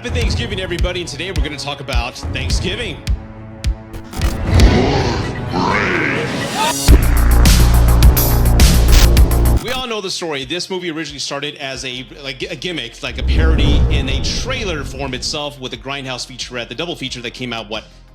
Happy Thanksgiving, everybody, and today we're going to talk about Thanksgiving. We all know the story. This movie originally started as a gimmick, like a parody in a trailer form itself with a Grindhouse featurette, the double feature that came out,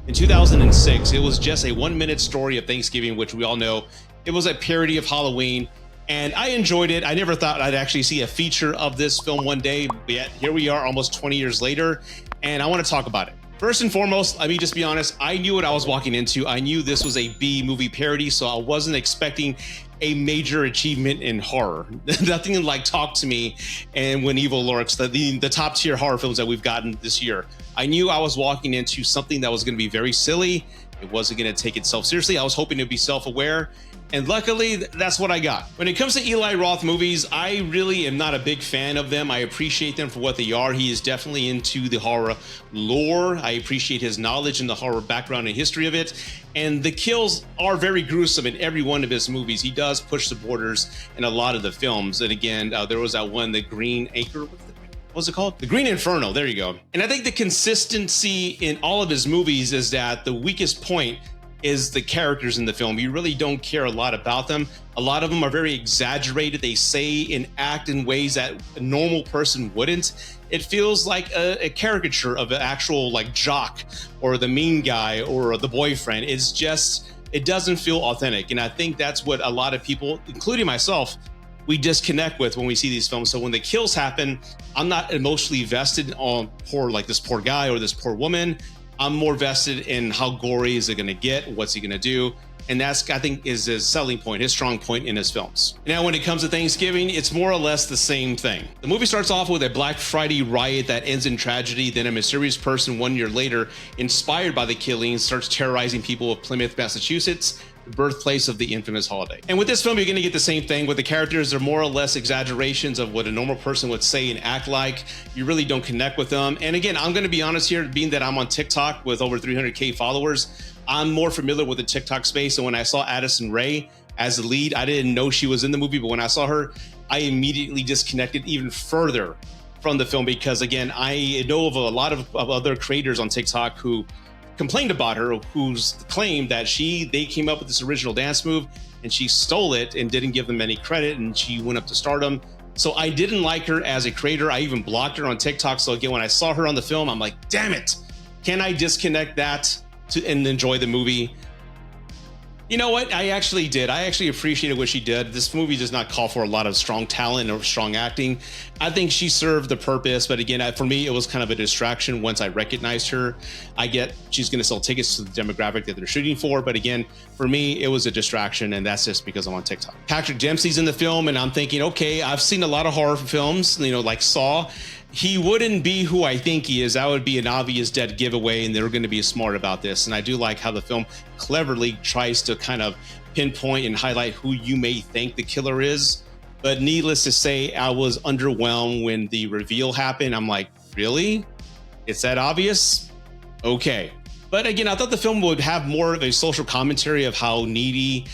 in 2006. It was just a 1-minute story of Thanksgiving, which we all know. It was a parody of Halloween, and I enjoyed it. I never thought I'd actually see a feature of this film one day, but yet here we are almost 20 years later, and I want to talk about it. First and foremost, let me just be honest, I knew what I was walking into. I knew this was a B movie parody, so I wasn't expecting a major achievement in horror. Nothing like Talk to Me and When Evil Lurks, the top tier horror films that we've gotten this year. I knew I was walking into something that was going to be very silly. It wasn't going to take itself seriously. I was hoping to be self-aware, and luckily that's what I got. When it comes to Eli Roth movies, I really am not a big fan of them. I appreciate them for what they are. He is definitely into the horror lore. I appreciate his knowledge and the horror background and history of it. And the kills are very gruesome in every one of his movies. He does push the borders in a lot of the films. And again, there was that one, The Green Acre. What's it called? The Green Inferno. There you go. And I think the consistency in all of his movies is that the weakest point is the characters in the film. You really don't care a lot about them. A lot of them are very exaggerated. They say and act in ways that a normal person wouldn't. It feels like a caricature of an actual jock or the mean guy or the boyfriend. It's just, it doesn't feel authentic. And I think that's what a lot of people, including myself, we disconnect with when we see these films. So when the kills happen, I'm not emotionally vested on this poor guy or this poor woman. I'm more vested in how gory is it going to get, what's he going to do, and that's, I think, is his selling point, his strong point in his films. Now, when it comes to Thanksgiving, it's more or less the same thing. The movie starts off with a Black Friday riot that ends in tragedy. Then a mysterious person 1 year later, inspired by the killings, starts terrorizing people of Plymouth, Massachusetts, the birthplace of the infamous holiday. And with this film, you're going to get the same thing. With the characters, they're more or less exaggerations of what a normal person would say and act like. You really don't connect with them. And again, I'm going to be honest here, being that I'm on TikTok with over 300K followers, I'm more familiar with the TikTok space. And when I saw Addison Rae as the lead, I didn't know she was in the movie, but when I saw her, I immediately disconnected even further from the film because, again, I know of a lot of other creators on TikTok who complained about her, who's claimed that they came up with this original dance move and she stole it and didn't give them any credit, and she went up to stardom. So I didn't like her as a creator. I even blocked her on TikTok. So again, when I saw her on the film, I'm like, damn it, can I disconnect that and enjoy the movie? You know what? I actually did. I actually appreciated what she did. This movie does not call for a lot of strong talent or strong acting. I think she served the purpose, but again, for me, it was kind of a distraction once I recognized her. I get she's going to sell tickets to the demographic that they're shooting for, but again, for me, it was a distraction, and that's just because I'm on TikTok. Patrick Dempsey's in the film, and I'm thinking, okay, I've seen a lot of horror films, like Saw. He wouldn't be who I think he is. That would be an obvious dead giveaway, and they're going to be smart about this. And I do like how the film cleverly tries to kind of pinpoint and highlight who you may think the killer is. But needless to say, I was underwhelmed when the reveal happened. I'm like, really? It's that obvious? Okay. But again, I thought the film would have more of a social commentary of how needy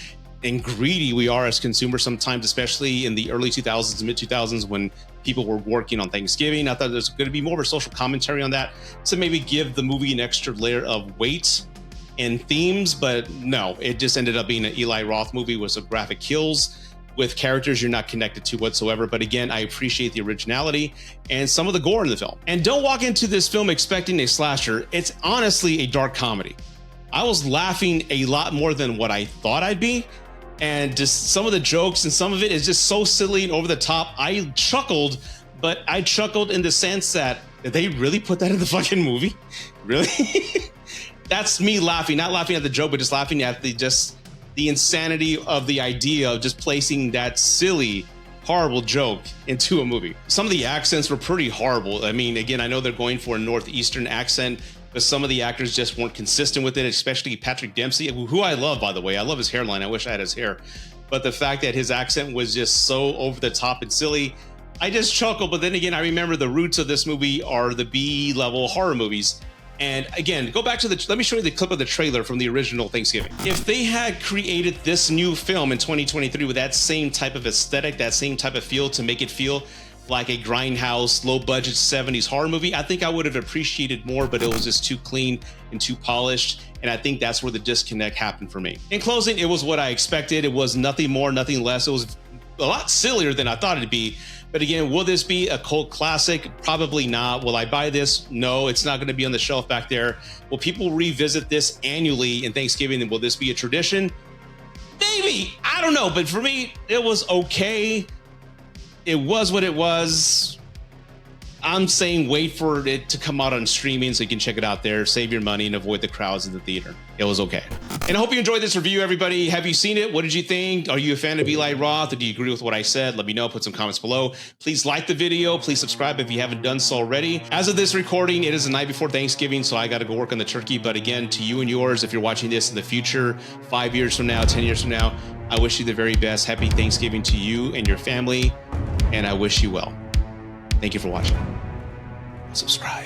and greedy we are as consumers sometimes, especially in the early 2000s and mid 2000s when people were working on Thanksgiving. I thought there's going to be more of a social commentary on that to maybe give the movie an extra layer of weight and themes, but no, it just ended up being an Eli Roth movie with some graphic kills with characters you're not connected to whatsoever. But again, I appreciate the originality and some of the gore in the film. And don't walk into this film expecting a slasher. It's honestly a dark comedy. I was laughing a lot more than what I thought I'd be. And just some of the jokes and some of it is just so silly and over the top. I chuckled, but I chuckled in the sense that, did they really put that in the fucking movie? Really? That's me laughing, not laughing at the joke, but just laughing at the insanity of the idea of just placing that silly, horrible joke into a movie. Some of the accents were pretty horrible. I mean, again, I know they're going for a Northeastern accent, but some of the actors just weren't consistent with it, especially Patrick Dempsey, who I love, by the way. I love his hairline. I wish I had his hair. But the fact that his accent was just so over the top and silly, I just chuckled. But then again, I remember the roots of this movie are the B-level horror movies. And again, go back to let me show you the clip of the trailer from the original Thanksgiving. If they had created this new film in 2023 with that same type of aesthetic, that same type of feel to make it feel like a grindhouse, low budget 70s horror movie, I think I would have appreciated more, but it was just too clean and too polished. And I think that's where the disconnect happened for me. In closing, it was what I expected. It was nothing more, nothing less. It was a lot sillier than I thought it'd be. But again, will this be a cult classic? Probably not. Will I buy this? No, it's not going to be on the shelf back there. Will people revisit this annually in Thanksgiving? And will this be a tradition? Maybe. I don't know. But for me, it was okay. It was what it was. I'm saying wait for it to come out on streaming so you can check it out there, save your money, and avoid the crowds in the theater. It was okay. And I hope you enjoyed this review, everybody. Have you seen it? What did you think? Are you a fan of Eli Roth? Or do you agree with what I said? Let me know. Put some comments below. Please like the video. Please subscribe if you haven't done so already. As of this recording, it is the night before Thanksgiving, so I got to go work on the turkey. But again, to you and yours, if you're watching this in the future, 5 years from now, 10 years from now, I wish you the very best. Happy Thanksgiving to you and your family, and I wish you well. Thank you for watching. Subscribe.